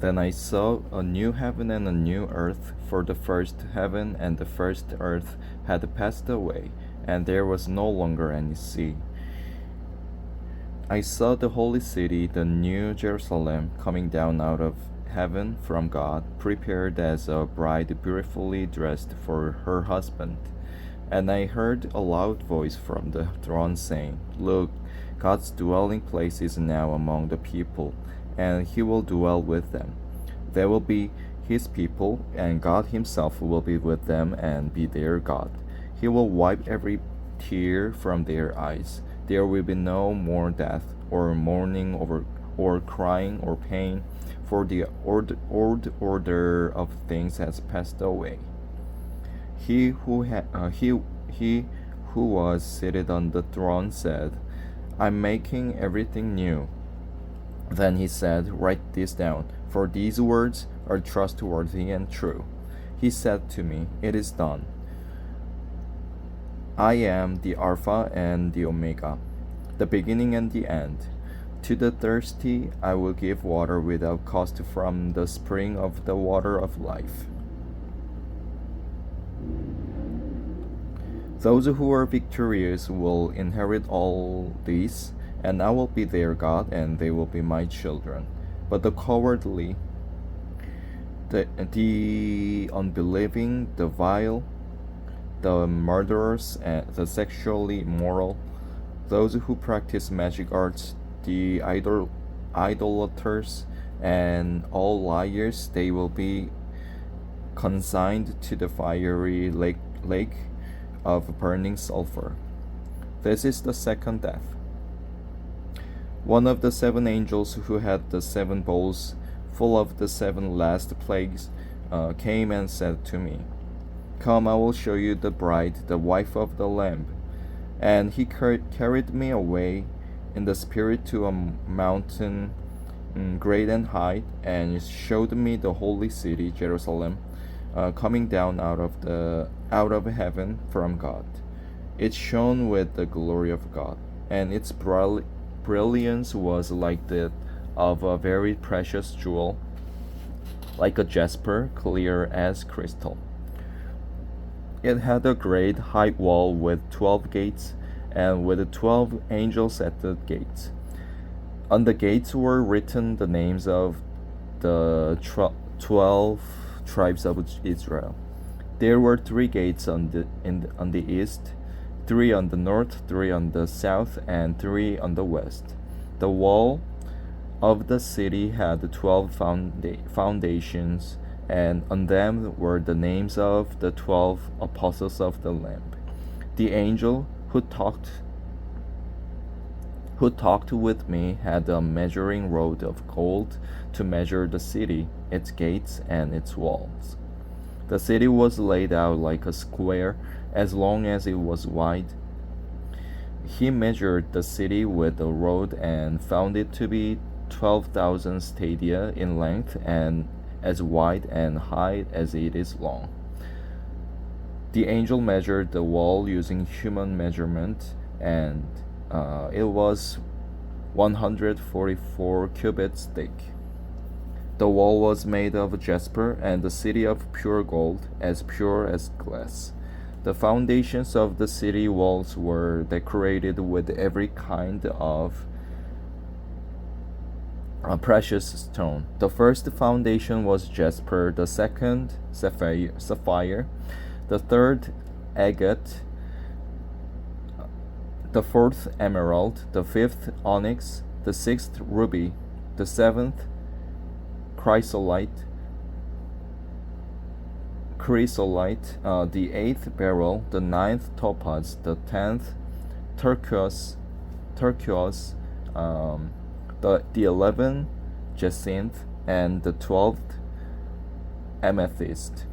Then I saw a new heaven and a new earth, for the first heaven and the first earth had passed away, and there was no longer any sea. I saw the holy city, the new Jerusalem, coming down out of heaven from God, prepared as a bride beautifully dressed for her husband. And I heard a loud voice from the throne saying, "Look, God's dwelling place is now among the people, and he will dwell with them. They will be his people, and God himself will be with them and be their God. He will wipe every tear from their eyes. There will be no more death, or mourning, or crying, or pain, for the old order of things has passed away." He who was seated on the throne said, "I'm making everything new." Then he said, "Write this down, for these words are trustworthy and true." He said to me, "It is done. I am the Alpha and the Omega, the beginning and the end. To the thirsty I will give water without cost from the spring of the water of life." Those who are victorious will inherit all this, and I will be their God, and they will be my children. But the cowardly, the unbelieving, the vile, the murderers, and the sexually immoral, those who practice magic arts, the idolaters, and all liars, they will be consigned to the fiery lake of burning sulfur. This is the second death. One of the seven angels who had the seven bowls full of the seven last plagues came and said to me, "Come, I will show you the bride, the wife of the Lamb." And he carried me away in the spirit to a mountain great and high, and showed me the holy city, Jerusalem, coming down out of heaven from God. It shone with the glory of God, and its brilliance was like that of a very precious jewel, like a jasper, clear as crystal. It had a great high wall with 12 gates, and with 12 angels at the gates. On the gates were written the names of the 12 tribes of Israel. There were 3 gates on the east, 3 on the north, 3 on the south, and 3 on the west. The wall of the city had 12 foundations, and on them were the names of the 12 apostles of the Lamb. The angel who talked with me had a measuring rod of gold to measure the city, its gates, and its walls. The city was laid out like a square, as long as it was wide. He measured the city with a rod and found it to be 12,000 stadia in length, and as wide and high as it is long. The angel measured the wall using human measurement, and it was 144 cubits thick. The wall was made of jasper, and the city of pure gold, as pure as glass. The foundations of the city walls were decorated with every kind of precious stone. The first foundation was jasper, the second sapphire, the third agate, the fourth emerald, the fifth onyx, the sixth ruby, the seventh chrysolite, the eighth beryl, the ninth topaz, the 10th turquoise, the 11th jacinth, and the 12th amethyst.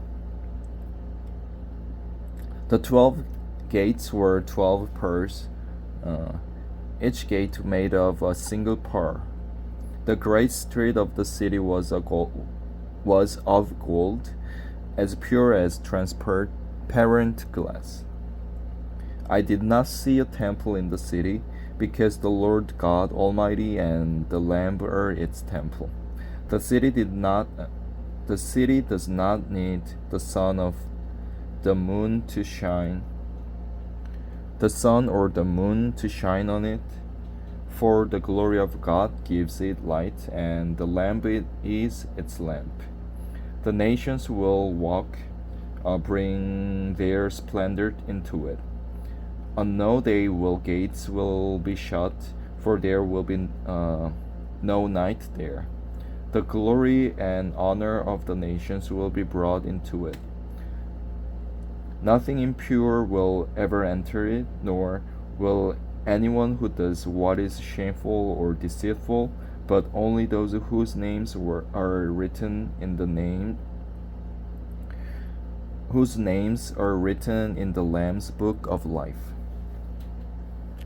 The 12 gates were 12 pearls, each gate made of a single pearl. The great street of the city was of gold, as pure as transparent glass. I did not see a temple in the city, because the Lord God Almighty and the Lamb are its temple. The city does not need the sun of the moon to shine, the sun or the moon to shine on it, for the glory of God gives it light, and the lamp is its lamp. The nations will walk, bring their splendor into it. On no day will gates will be shut, for there will be no night there. The glory and honor of the nations will be brought into it. Nothing impure will ever enter it, nor will anyone who does what is shameful or deceitful, but only those whose names are written in the whose names are written in the Lamb's book of life.